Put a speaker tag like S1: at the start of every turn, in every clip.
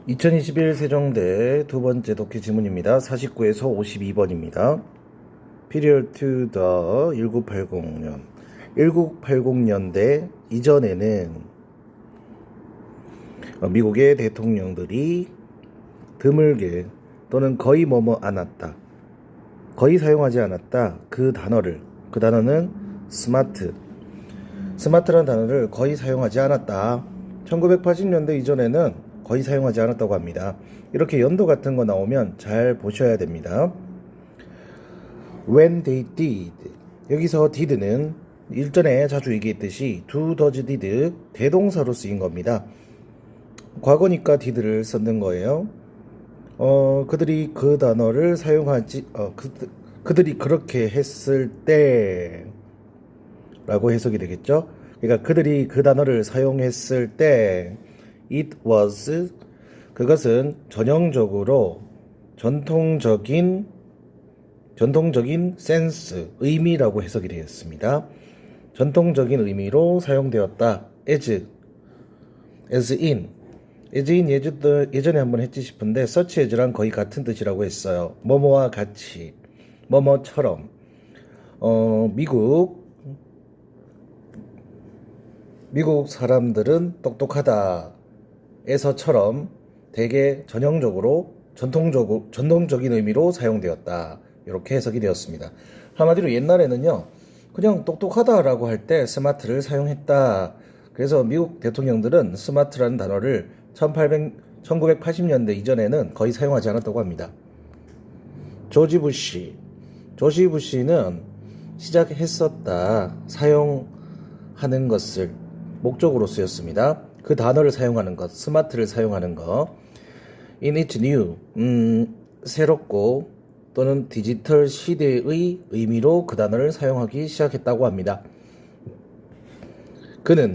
S1: 2021 세종대 두 번째 독해 지문입니다. 49에서 52번입니다. Period to the 1980년. 1980년대 이전에는 미국의 대통령들이 드물게 또는 거의 않았다. 거의 사용하지 않았다. 그 단어는 스마트라는 단어를 거의 사용하지 않았다. 1980년대 이전에는 거의 사용하지 않았다고 합니다. 이렇게 연도 같은 거 나오면 잘 보셔야 됩니다. When they did. 여기서 did는 일전에 자주 얘기했듯이 do, does, did 대동사로 쓰인 겁니다. 과거니까 did를 썼는 거예요. 그들이 그 단어를 그들이 그렇게 했을 때 라고 해석이 되겠죠. 그러니까 그들이 그 단어를 사용했을 때 it was 그것은 전통적인 sense 의미라고 해석이 되었습니다. 전통적인 의미로 사용되었다. as in 예전에 한번 했지 싶은데 such as랑 거의 같은 뜻이라고 했어요. 뭐뭐와 같이 뭐뭐처럼 미국 사람들은 똑똑하다 에서처럼 되게 전통적인 의미로 사용되었다. 이렇게 해석이 되었습니다. 한마디로 옛날에는요, 그냥 똑똑하다라고 할 때 스마트를 사용했다. 그래서 미국 대통령들은 스마트라는 단어를 1980년대 이전에는 거의 사용하지 않았다고 합니다. 조지 부시는 시작했었다. 사용하는 것을 목적으로 쓰였습니다. 그 단어를 사용하는 것, 스마트를 사용하는 것. In its new, 새롭고 또는 디지털 시대의 의미로 그 단어를 사용하기 시작했다고 합니다.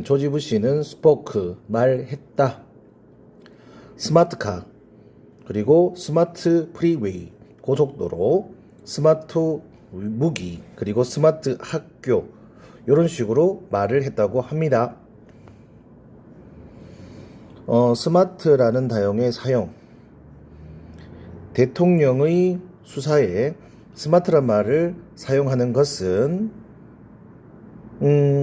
S1: 조지 부시는 spoke, 말했다. 스마트카, 그리고 스마트 프리웨이, 고속도로, 스마트 무기, 그리고 스마트 학교, 이런 식으로 말을 했다고 합니다. 스마트라는 단어의 사용. 대통령의 수사에 스마트란 말을 사용하는 것은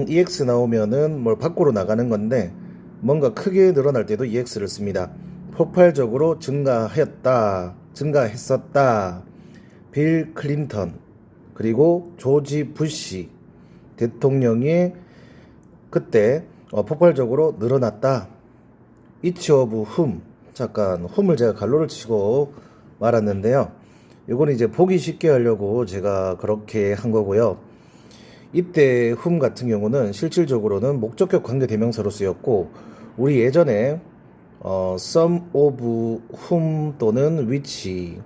S1: EX 나오면은 밖으로 나가는 건데 뭔가 크게 늘어날 때도 EX를 씁니다. 폭발적으로 증가했었다. 빌 클린턴 그리고 조지 부시 대통령이 그때 폭발적으로 늘어났다. each of whom 잠깐 whom을 제가 갈로를 치고 말았는데요. 이거는 이제 보기 쉽게 하려고 제가 그렇게 한 거고요. 이때 whom 같은 경우는 실질적으로는 목적격 관계 대명사로 쓰였고 우리 예전에 some of whom 또는 which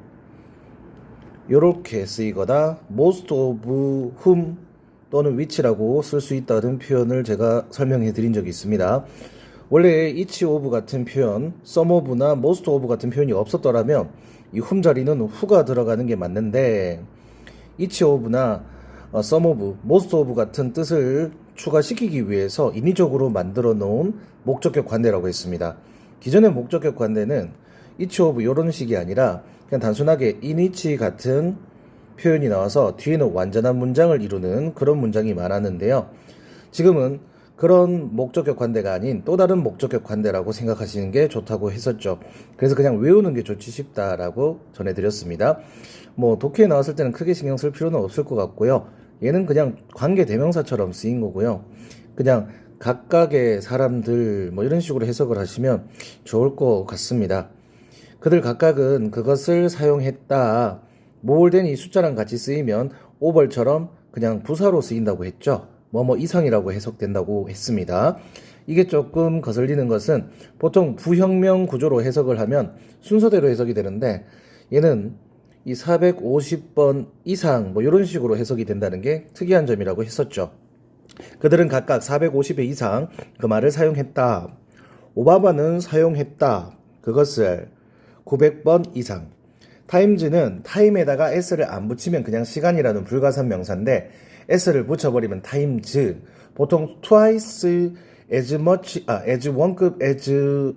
S1: 이렇게 쓰이거나 most of whom 또는 which라고 쓸 수 있다는 표현을 제가 설명해 드린 적이 있습니다. 원래 each of 같은 표현, some of나 most of 같은 표현이 없었더라면 이 whom 자리는 who가 들어가는 게 맞는데 each of나 some of, most of 같은 뜻을 추가시키기 위해서 인위적으로 만들어 놓은 목적격 관대라고 했습니다. 기존의 목적격 관대는 each of 이런 식이 아니라 그냥 단순하게 in each 같은 표현이 나와서 뒤에는 완전한 문장을 이루는 그런 문장이 많았는데요. 지금은 그런 목적격 관대가 아닌 또 다른 목적격 관대라고 생각하시는 게 좋다고 했었죠. 그래서 그냥 외우는 게 좋지 싶다라고 전해드렸습니다. 독해에 나왔을 때는 크게 신경 쓸 필요는 없을 것 같고요. 얘는 그냥 관계 대명사처럼 쓰인 거고요. 그냥 각각의 사람들 이런 식으로 해석을 하시면 좋을 것 같습니다. 그들 각각은 그것을 사용했다. 모을된 이 숫자랑 같이 쓰이면 오벌처럼 그냥 부사로 쓰인다고 했죠. 이상이라고 해석된다고 했습니다. 이게 조금 거슬리는 것은 보통 부형명 구조로 해석을 하면 순서대로 해석이 되는데 얘는 이 450번 이상 이런 식으로 해석이 된다는 게 특이한 점이라고 했었죠. 그들은 각각 450회 이상 그 말을 사용했다. 오바마는 사용했다. 그것을 900번 이상. times는 time에다가 s를 안 붙이면 그냥 시간이라는 불가산 명사인데 s를 붙여버리면 times. 보통 twice as much, as one급 as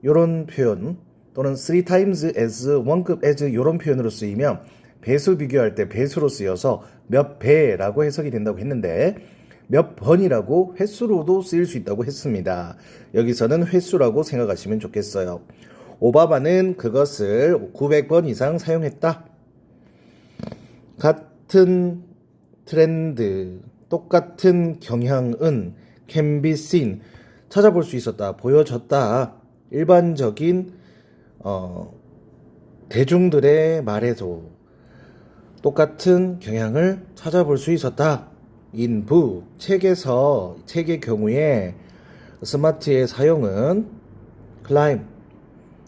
S1: 요런 표현 또는 three times as, 원급 as 이런 표현으로 쓰이면 배수 비교할 때 배수로 쓰여서 몇 배라고 해석이 된다고 했는데 몇 번이라고 횟수로도 쓰일 수 있다고 했습니다. 여기서는 횟수라고 생각하시면 좋겠어요. 오바마는 그것을 900번 이상 사용했다. 같은 트렌드, 똑같은 경향은 can be seen, 찾아볼 수 있었다, 보여졌다. 일반적인 대중들의 말에도 똑같은 경향을 찾아볼 수 있었다. 인부, 책의 경우에 스마트의 사용은 climb,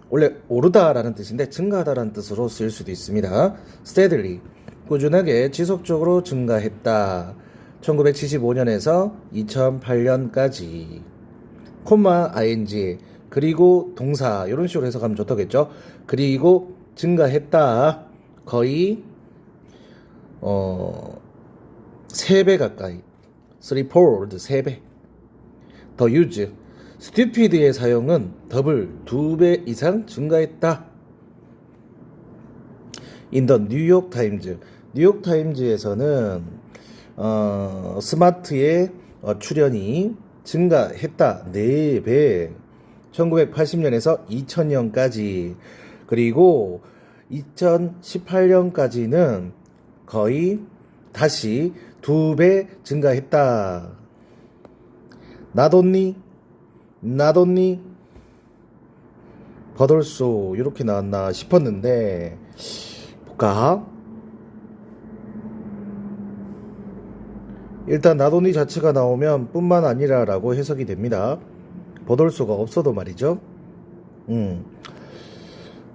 S1: 원래 오르다라는 뜻인데 증가하다라는 뜻으로 쓰일 수도 있습니다. steadily, 꾸준하게 지속적으로 증가했다. 1975년에서 2008년까지. 콤마 ing, 그리고 동사 이런 식으로 해석하면 좋다겠죠. 그리고 증가했다. 거의 3배 가까이, 3fold, 3배. 더 use, stupid의 사용은 더블, 2배 이상 증가했다. In the New York Times, 뉴욕 타임즈에서는 스마트의 출연이 증가했다. 4배. 1980년에서 2000년까지. 그리고 2018년까지는 거의 다시 2배 증가했다. 나돈니 버덜소 이렇게 나왔나 싶었는데 볼까? 일단 나돈니 자체가 나오면 뿐만 아니라 라고 해석이 됩니다. 버덜소가 없어도 말이죠.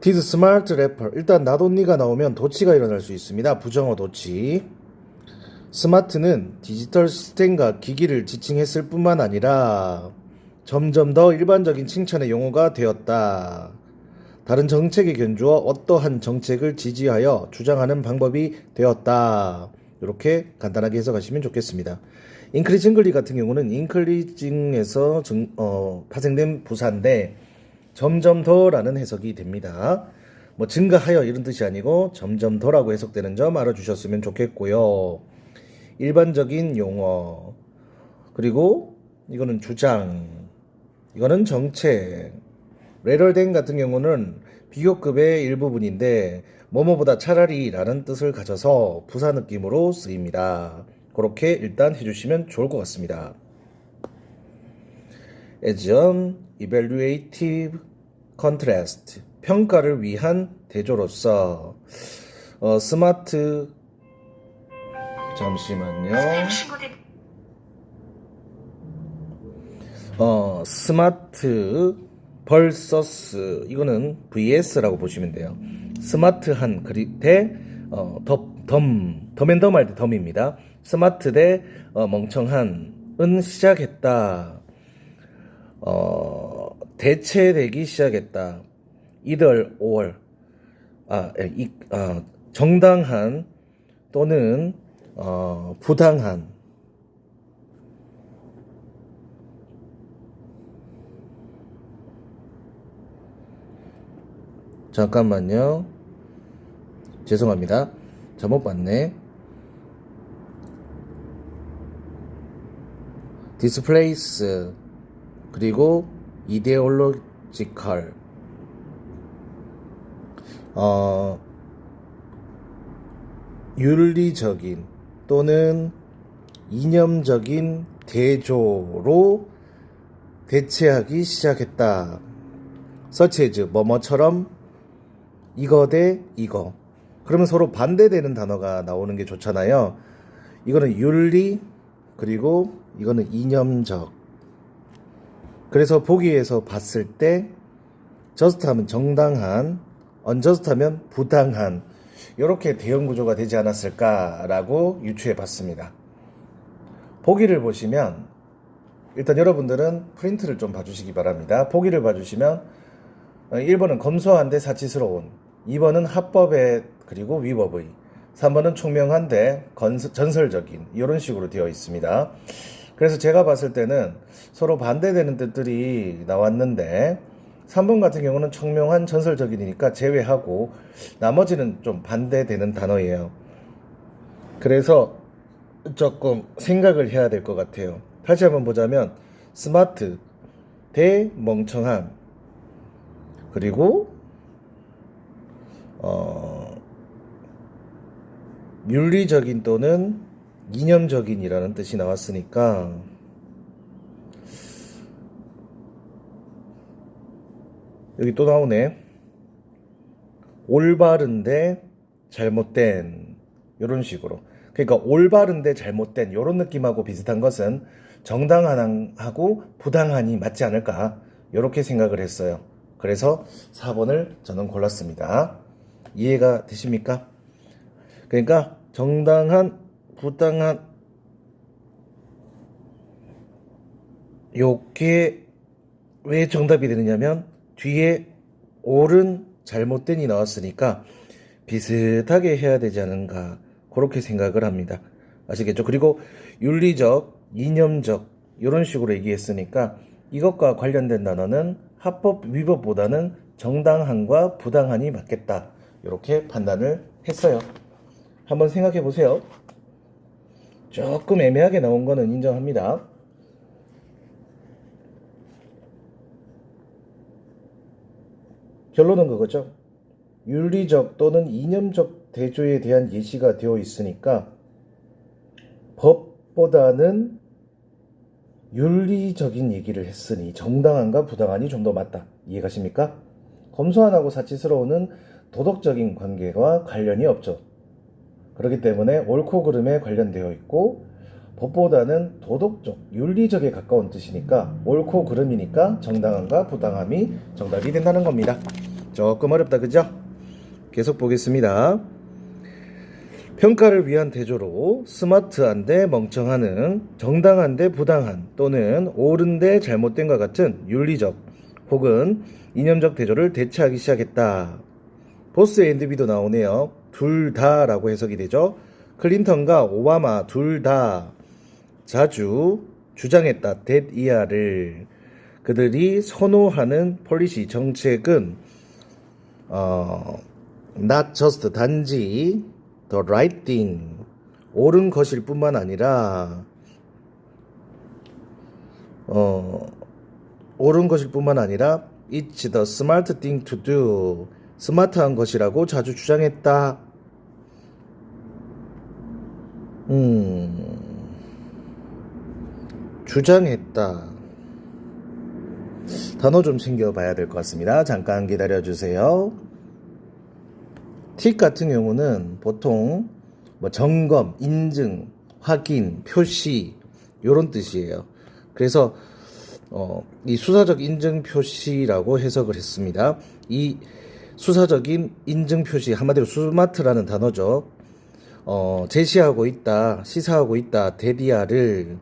S1: This smart rapper, 일단 나돈니가 나오면 도치가 일어날 수 있습니다. 부정어 도치. 스마트는 디지털 시스템과 기기를 지칭했을 뿐만 아니라 점점 더 일반적인 칭찬의 용어가 되었다. 다른 정책에 견주어 어떠한 정책을 지지하여 주장하는 방법이 되었다. 이렇게 간단하게 해석하시면 좋겠습니다. 인클리징글리 같은 경우는 인클리징에서 파생된 부사인데 점점 더라는 해석이 됩니다. 뭐 증가하여 이런 뜻이 아니고 점점 더라고 해석되는 점 알아주셨으면 좋겠고요. 일반적인 용어, 그리고 이거는 주장, 이거는 정책. rather than 같은 경우는 비교급의 일부분인데 뭐뭐보다 차라리 라는 뜻을 가져서 부사 느낌으로 쓰입니다. 그렇게 일단 해주시면 좋을 것 같습니다. as an evaluative contrast, 평가를 위한 대조로서 스마트, 잠시만요. 스마트 vs, 이거는 vs라고 보시면 돼요. 스마트한 대 덤앤덤 할 때 덤입니다. 스마트 대 멍청한은 시작했다. 대체되기 시작했다. either or, 정당한 또는 부당한. 잠깐만요. 죄송합니다. 잘못 봤네. displace, 그리고 ideological, 윤리적인 또는 이념적인 대조로 대체하기 시작했다. such as, 뭐뭐처럼, 이거 대 이거. 그러면 서로 반대되는 단어가 나오는 게 좋잖아요. 이거는 윤리, 그리고 이거는 이념적. 그래서 보기에서 봤을 때 just 하면 정당한, unjust 하면 부당한, 이렇게 대형 구조가 되지 않았을까라고 유추해 봤습니다. 보기를 보시면 일단 여러분들은 프린트를 좀 봐주시기 바랍니다. 보기를 봐주시면 1번은 검소한데 사치스러운, 2번은 합법의 그리고 위법의, 3번은 총명한데 전설적인, 이런 식으로 되어 있습니다. 그래서 제가 봤을 때는 서로 반대되는 뜻들이 나왔는데 3번 같은 경우는 청명한 전설적이니까 제외하고 나머지는 좀 반대되는 단어예요. 그래서 조금 생각을 해야 될 것 같아요. 다시 한번 보자면 스마트 대 멍청한, 그리고 윤리적인 또는 이념적인이라는 뜻이 나왔으니까 여기 또 나오네. 올바른데 잘못된, 이런 식으로. 그러니까 올바른데 잘못된 이런 느낌하고 비슷한 것은 정당한하고 부당한이 맞지 않을까, 이렇게 생각을 했어요. 그래서 4번을 저는 골랐습니다. 이해가 되십니까? 그러니까 정당한, 부당한, 요게 왜 정답이 되느냐면 뒤에 옳은, 잘못된이 나왔으니까 비슷하게 해야 되지 않은가, 그렇게 생각을 합니다. 아시겠죠? 그리고 윤리적, 이념적 이런 식으로 얘기했으니까 이것과 관련된 단어는 합법, 위법보다는 정당한과 부당한이 맞겠다, 이렇게 판단을 했어요. 한번 생각해 보세요. 조금 애매하게 나온 거는 인정합니다. 결론은 그거죠. 윤리적 또는 이념적 대조에 대한 예시가 되어 있으니까 법보다는 윤리적인 얘기를 했으니 정당한과 부당한이 좀 더 맞다. 이해가십니까? 검소한하고 사치스러운은 도덕적인 관계와 관련이 없죠. 그렇기 때문에 옳고 그름에 관련되어 있고 법보다는 도덕적, 윤리적에 가까운 뜻이니까 옳고 그름이니까 정당함과 부당함이 정답이 된다는 겁니다. 조금 어렵다, 그죠? 계속 보겠습니다. 평가를 위한 대조로 스마트한데 멍청한은 정당한데 부당한 또는 옳은데 잘못된과 같은 윤리적 혹은 이념적 대조를 대체하기 시작했다. 보스 앤드비도 나오네요. 둘 다라고 해석이 되죠. 클린턴과 오바마 둘 다 자주 주장했다. 데드이아를. 그들이 선호하는 폴리시 정책은 not just 단지 the right thing, 옳은 것일 뿐만 아니라 옳은 것일 뿐만 아니라 it's the smart thing to do, 스마트한 것이라고 자주 주장했다. 주장했다. 단어 좀 챙겨봐야 될 것 같습니다. 잠깐 기다려주세요. 틱 같은 경우는 보통 뭐 점검, 인증, 확인, 표시 이런 뜻이에요. 그래서 이 수사적 인증 표시라고 해석을 했습니다. 이 수사적인 인증 표시, 한마디로 스마트라는 단어죠. 제시하고 있다, 시사하고 있다, 데디아를.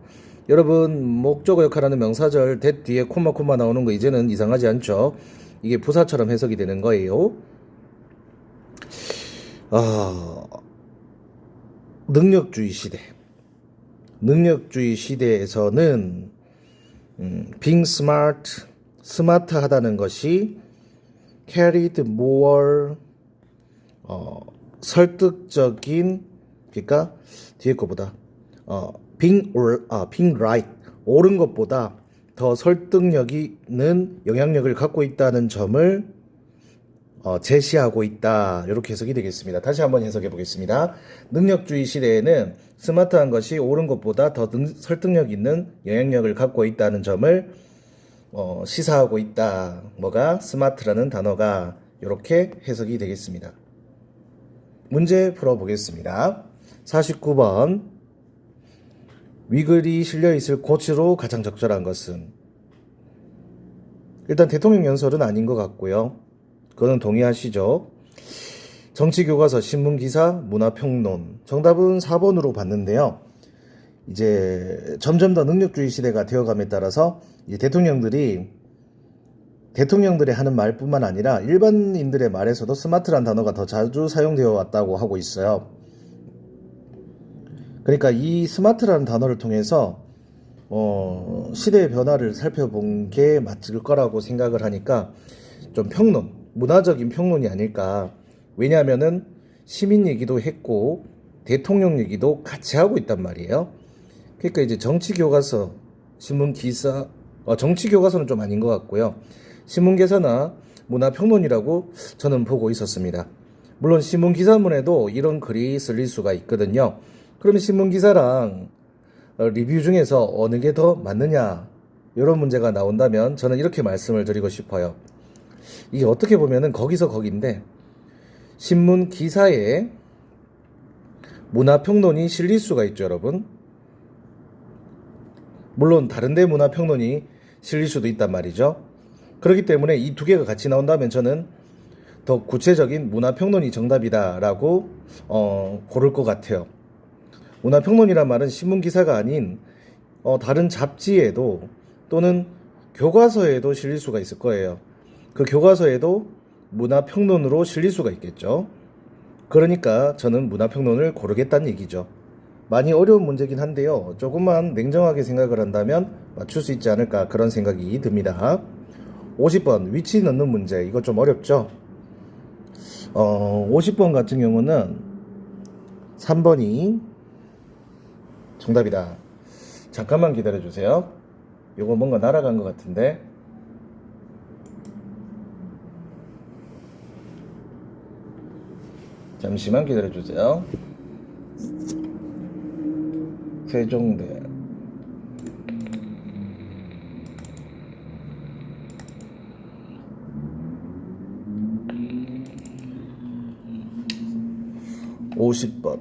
S1: 여러분 목적어 역할하는 명사절 that 뒤에 콤마 나오는 거 이제는 이상하지 않죠? 이게 부사처럼 해석이 되는 거예요. 능력주의 시대. 능력주의 시대에서는 being smart, 스마트하다는 것이 carried more 설득적인, 그러니까 뒤에 거보다 being right, 옳은 것보다 더 설득력이 있는 영향력을 갖고 있다는 점을 제시하고 있다. 이렇게 해석이 되겠습니다. 다시 한번 해석해 보겠습니다. 능력주의 시대에는 스마트한 것이 옳은 것보다 더 설득력 있는 영향력을 갖고 있다는 점을 시사하고 있다. 뭐가? 스마트라는 단어가. 이렇게 해석이 되겠습니다. 문제 풀어보겠습니다. 49번. 위글이 실려있을 고치로 가장 적절한 것은? 일단 대통령 연설은 아닌 것 같고요. 그거는 동의하시죠? 정치교과서, 신문기사, 문화평론. 정답은 4번으로 봤는데요. 이제 점점 더 능력주의 시대가 되어감에 따라서 이제 대통령들의 하는 말뿐만 아니라 일반인들의 말에서도 스마트란 단어가 더 자주 사용되어 왔다고 하고 있어요. 그러니까 이 스마트라는 단어를 통해서 시대의 변화를 살펴본 게 맞을 거라고 생각을 하니까 좀 문화적인 평론이 아닐까. 왜냐하면은 시민 얘기도 했고 대통령 얘기도 같이 하고 있단 말이에요. 그러니까 이제 정치 교과서, 신문 기사, 정치 교과서는 좀 아닌 것 같고요. 신문 기사나 문화 평론이라고 저는 보고 있었습니다. 물론 신문 기사문에도 이런 글이 쓸릴 수가 있거든요. 그러면 신문 기사랑 리뷰 중에서 어느 게 더 맞느냐, 이런 문제가 나온다면 저는 이렇게 말씀을 드리고 싶어요. 이게 어떻게 보면은 거기서 거긴데, 신문 기사에 문화평론이 실릴 수가 있죠, 여러분. 물론 다른데 문화평론이 실릴 수도 있단 말이죠. 그렇기 때문에 이 두 개가 같이 나온다면 저는 더 구체적인 문화평론이 정답이다라고 고를 것 같아요. 문화평론이란 말은 신문기사가 아닌 다른 잡지에도 또는 교과서에도 실릴 수가 있을 거예요. 그 교과서에도 문화평론으로 실릴 수가 있겠죠. 그러니까 저는 문화평론을 고르겠다는 얘기죠. 많이 어려운 문제긴 한데요. 조금만 냉정하게 생각을 한다면 맞출 수 있지 않을까, 그런 생각이 듭니다. 50번 위치 넣는 문제, 이거 좀 어렵죠. 50번 같은 경우는 3번이 정답이다. 잠깐만 기다려주세요. 요거 뭔가 날아간 것 같은데. 잠시만 기다려주세요. 세종대. (50번)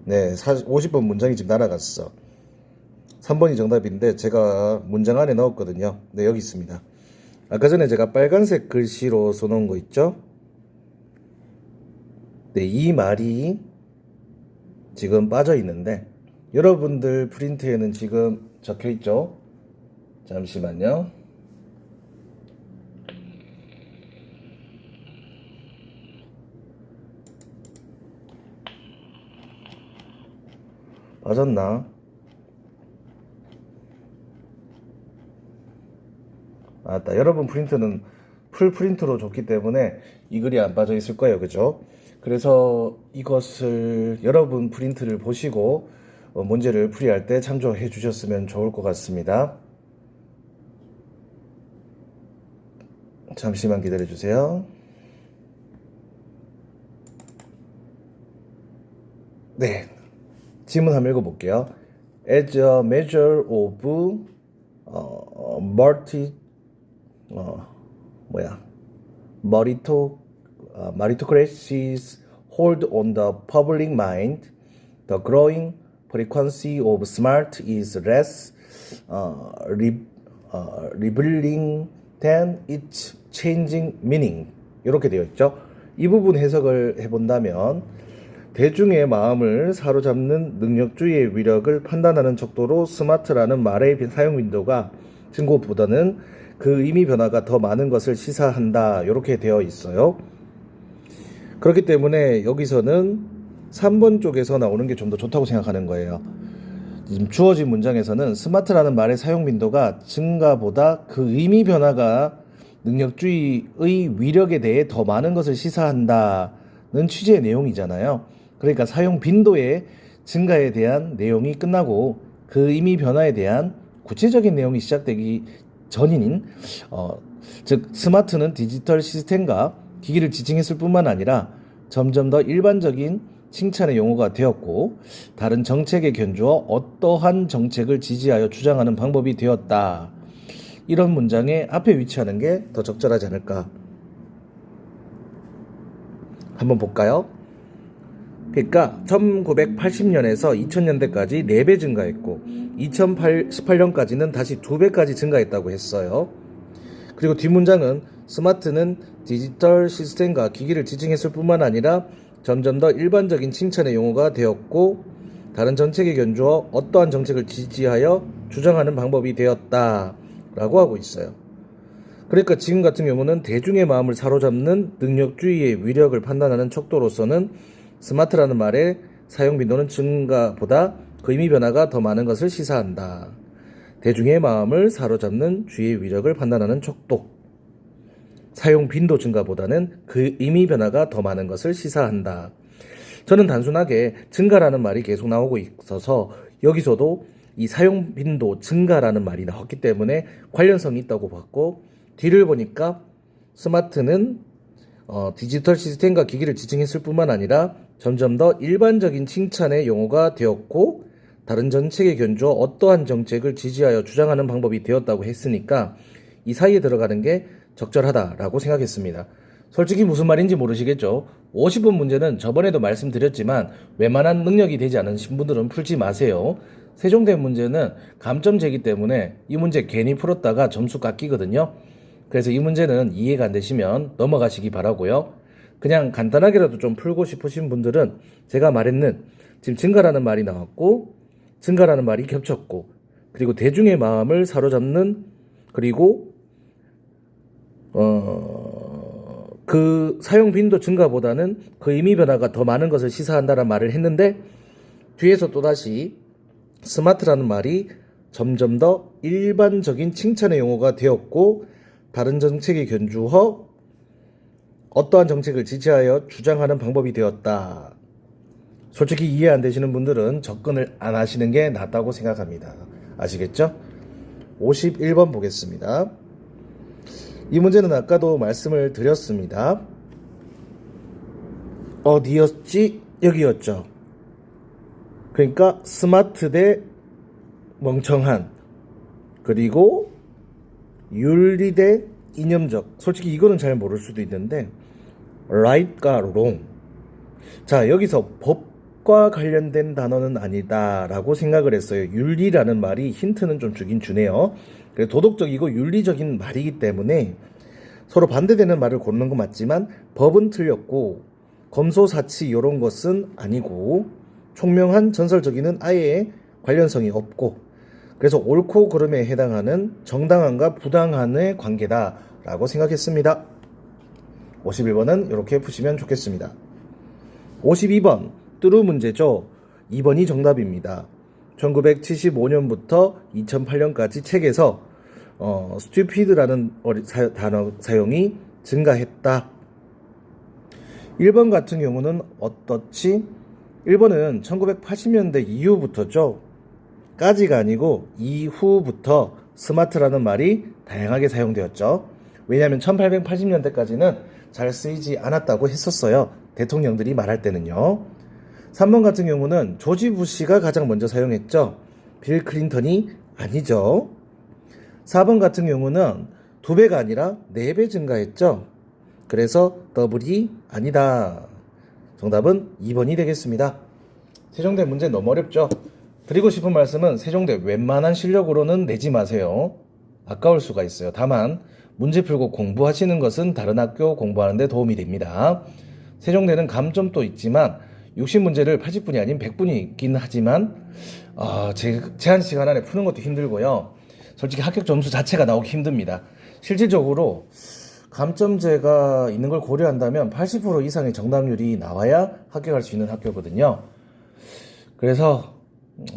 S1: 네, 50번 문장이 지금 날아갔어. 3번이 정답인데 제가 문장 안에 넣었거든요. 네, 여기 있습니다. 아까 전에 제가 빨간색 글씨로 써놓은 거 있죠? 네, 이 말이 지금 빠져 있는데 여러분들 프린트에는 지금 적혀 있죠? 잠시만요. 빠졌나? 맞다. 여러분 프린트는 풀 프린트로 줬기 때문에 이 글이 안 빠져 있을 거예요. 그죠? 그래서 이것을 여러분 프린트를 보시고 문제를 풀이할 때 참조해 주셨으면 좋을 것 같습니다. 잠시만 기다려 주세요. 네, 질문 한번 읽어볼게요. As a measure of meritocracy's hold on the public mind, the growing frequency of smart is less revealing than its changing meaning. 이렇게 되어 있죠. 이 부분 해석을 해본다면 대중의 마음을 사로잡는 능력주의의 위력을 판단하는 척도로 스마트라는 말의 사용 빈도가 증거보다는 그 의미 변화가 더 많은 것을 시사한다, 이렇게 되어 있어요. 그렇기 때문에 여기서는 3번 쪽에서 나오는 게 좀 더 좋다고 생각하는 거예요. 지금 주어진 문장에서는 스마트라는 말의 사용 빈도가 증가보다 그 의미 변화가 능력주의의 위력에 대해 더 많은 것을 시사한다는 취지의 내용이잖아요. 그러니까 사용 빈도의 증가에 대한 내용이 끝나고 그 의미 변화에 대한 구체적인 내용이 시작되기 전인, 즉 스마트는 디지털 시스템과 기기를 지칭했을 뿐만 아니라 점점 더 일반적인 칭찬의 용어가 되었고 다른 정책에 견주어 어떠한 정책을 지지하여 주장하는 방법이 되었다. 이런 문장의 앞에 위치하는 게 더 적절하지 않을까. 한번 볼까요? 그러니까 1980년에서 2000년대까지 4배 증가했고 2018년까지는 다시 2배까지 증가했다고 했어요. 그리고 뒷문장은 스마트는 디지털 시스템과 기기를 지칭했을 뿐만 아니라 점점 더 일반적인 칭찬의 용어가 되었고 다른 정책에 견주어 어떠한 정책을 지지하여 주장하는 방법이 되었다 라고 하고 있어요. 그러니까 지금 같은 경우는 대중의 마음을 사로잡는 능력주의의 위력을 판단하는 척도로서는 스마트라는 말의 사용 빈도는 증가보다 그 의미 변화가 더 많은 것을 시사한다. 대중의 마음을 사로잡는 주의 위력을 판단하는 촉독. 사용 빈도 증가보다는 그 의미 변화가 더 많은 것을 시사한다. 저는 단순하게 증가라는 말이 계속 나오고 있어서 여기서도 이 사용 빈도 증가라는 말이 나왔기 때문에 관련성이 있다고 봤고, 뒤를 보니까 스마트는 디지털 시스템과 기기를 지칭했을 뿐만 아니라 점점 더 일반적인 칭찬의 용어가 되었고, 다른 정책에 견주어 어떠한 정책을 지지하여 주장하는 방법이 되었다고 했으니까 이 사이에 들어가는 게 적절하다라고 생각했습니다. 솔직히 무슨 말인지 모르시겠죠? 50번 문제는 저번에도 말씀드렸지만 웬만한 능력이 되지 않으신 분들은 풀지 마세요. 세종대 문제는 감점제이기 때문에 이 문제 괜히 풀었다가 점수 깎이거든요. 그래서 이 문제는 이해가 안 되시면 넘어가시기 바라고요. 그냥 간단하게라도 좀 풀고 싶으신 분들은 제가 말했는, 지금 증가라는 말이 나왔고 증가라는 말이 겹쳤고, 그리고 대중의 마음을 사로잡는, 그리고 그 사용 빈도 증가보다는 그 의미 변화가 더 많은 것을 시사한다는 말을 했는데, 뒤에서 또다시 스마트라는 말이 점점 더 일반적인 칭찬의 용어가 되었고, 다른 정책에 견주어 어떠한 정책을 지지하여 주장하는 방법이 되었다. 솔직히 이해 안 되시는 분들은 접근을 안 하시는 게 낫다고 생각합니다. 아시겠죠? 51번 보겠습니다. 이 문제는 아까도 말씀을 드렸습니다. 어디였지? 여기였죠. 그러니까 스마트 대 멍청한, 그리고 윤리 대 이념적. 솔직히 이거는 잘 모를 수도 있는데 right과 wrong. 자, 여기서 법과 관련된 단어는 아니다라고 생각을 했어요. 윤리라는 말이 힌트는 좀 주긴 주네요. 도덕적이고 윤리적인 말이기 때문에 서로 반대되는 말을 고르는 건 맞지만 법은 틀렸고 검소사치 이런 것은 아니고 총명한 전설적인은 아예 관련성이 없고, 그래서 옳고 그름에 해당하는 정당함과 부당함의 관계다라고 생각했습니다. 51번은 이렇게 푸시면 좋겠습니다. 52번 뚜루 문제죠. 2번이 정답입니다. 1975년부터 2008년까지 책에서 stupid라는 단어 사용이 증가했다. 1번 같은 경우는 어떻지? 1번은 1980년대 이후부터죠. 까지가 아니고 이후부터 스마트라는 말이 다양하게 사용되었죠. 왜냐하면 1880년대까지는 잘 쓰이지 않았다고 했었어요. 대통령들이 말할 때는요. 3번 같은 경우는 조지 부시가 가장 먼저 사용했죠. 빌 클린턴이 아니죠. 4번 같은 경우는 2배가 아니라 4배 증가했죠. 그래서 더블이 아니다. 정답은 2번이 되겠습니다. 세종대 문제 너무 어렵죠? 드리고 싶은 말씀은 세종대 웬만한 실력으로는 내지 마세요. 아까울 수가 있어요. 다만 문제 풀고 공부하시는 것은 다른 학교 공부하는 데 도움이 됩니다. 세종대는 감점도 있지만 60문제를 80분이 아닌 100분이 있긴 하지만 제한 시간 안에 푸는 것도 힘들고요. 솔직히 합격 점수 자체가 나오기 힘듭니다. 실질적으로 감점제가 있는 걸 고려한다면 80% 이상의 정답률이 나와야 합격할 수 있는 학교거든요. 그래서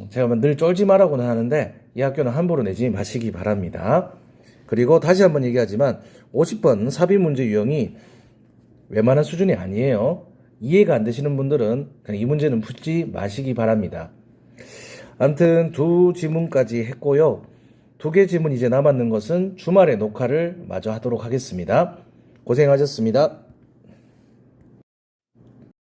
S1: 제가 늘 쫄지 마라고는 하는데 이 학교는 함부로 내지 마시기 바랍니다. 그리고 다시 한번 얘기하지만 50번 삽입문제 유형이 웬만한 수준이 아니에요. 이해가 안 되시는 분들은 그냥 이 문제는 풀지 마시기 바랍니다. 아무튼 2지문까지 했고요. 2개 지문 이제 남았는 것은 주말에 녹화를 마저 하도록 하겠습니다. 고생하셨습니다.